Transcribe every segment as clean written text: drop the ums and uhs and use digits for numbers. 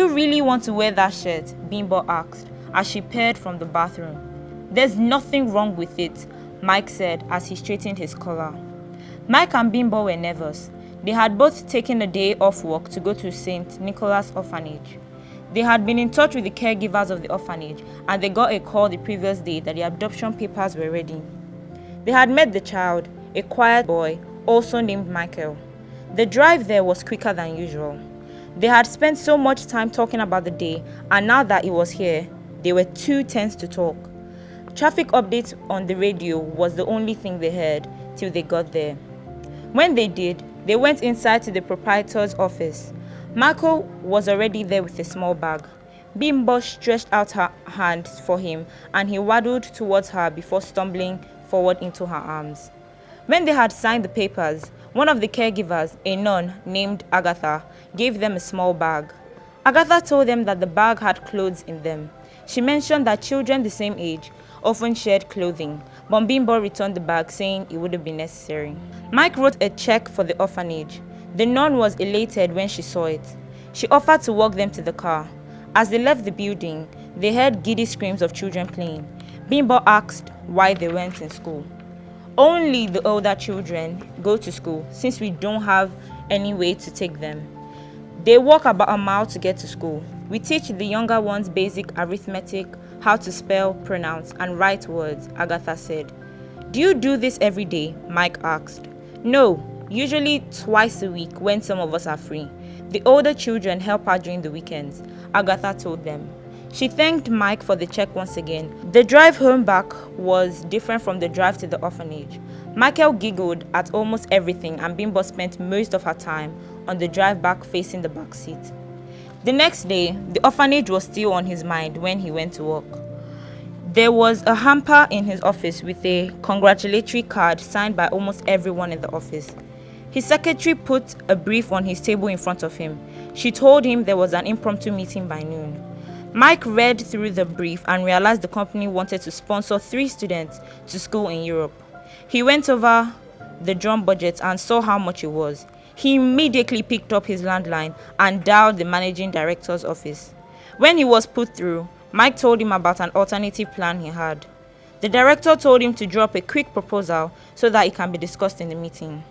you really want to wear that shirt?" Bimbo asked as she peered from the bathroom. "There's nothing wrong with it," Mike said as he straightened his collar. Mike and Bimbo were nervous. They had both taken a day off work to go to St. Nicholas Orphanage. They had been in touch with the caregivers of the orphanage, and they got a call the previous day that the adoption papers were ready. They had met the child, a quiet boy, also named Michael. The drive there was quicker than usual. They had spent so much time talking about the day, and now that it was here, they were too tense to talk. Traffic updates on the radio was the only thing they heard till they got there. When they did, they went inside to the proprietor's office. Michael was already there with a small bag. Bimbo stretched out her hand for him, and he waddled towards her before stumbling forward into her arms. When they had signed the papers, one of the caregivers, a nun named Agatha, gave them a small bag. Agatha told them that the bag had clothes in them. She mentioned that children the same age often shared clothing, but Bimbo returned the bag saying it wouldn't be necessary. Mike wrote a check for the orphanage. The nun was elated when she saw it. She offered to walk them to the car. As they left the building, they heard giddy screams of children playing. Bimbo asked why they weren't in school. "Only the older children go to school since we don't have any way to take them. They walk about a mile to get to school. We teach the younger ones basic arithmetic, how to spell, pronounce, and write words," Agatha said. "Do you do this every day?" Mike asked. "No, usually twice a week when some of us are free. The older children help out during the weekends," Agatha told them. She thanked Mike for the check once again. The drive home back was different from the drive to the orphanage. Michael giggled at almost everything, and Bimbo spent most of her time on the drive back facing the back seat. The next day, the orphanage was still on his mind when he went to work. There was a hamper in his office with a congratulatory card signed by almost everyone in the office. His secretary put a brief on his table in front of him. She told him there was an impromptu meeting by noon. Mike read through the brief and realized the company wanted to sponsor 3 students to school in Europe. He went over the drawn budget and saw how much it was. He immediately picked up his landline and dialed the managing director's office. When he was put through, Mike told him about an alternative plan he had. The director told him to drop a quick proposal so that it can be discussed in the meeting.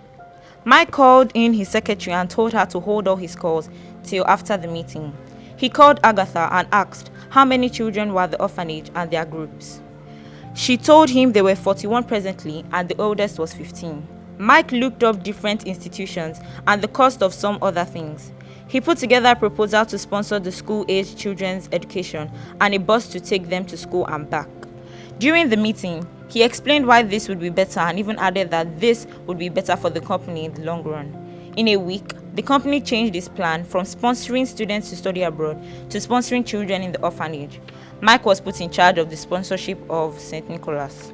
Mike called in his secretary and told her to hold all his calls till after the meeting. He called Agatha and asked how many children were at the orphanage and their groups. She told him there were 41 presently and the oldest was 15. Mike looked up different institutions and the cost of some other things. He put together a proposal to sponsor the school-aged children's education and a bus to take them to school and back. During the meeting, he explained why this would be better and even added that this would be better for the company in the long run. In a week, the company changed its plan from sponsoring students to study abroad to sponsoring children in the orphanage. Mike was put in charge of the sponsorship of St. Nicholas.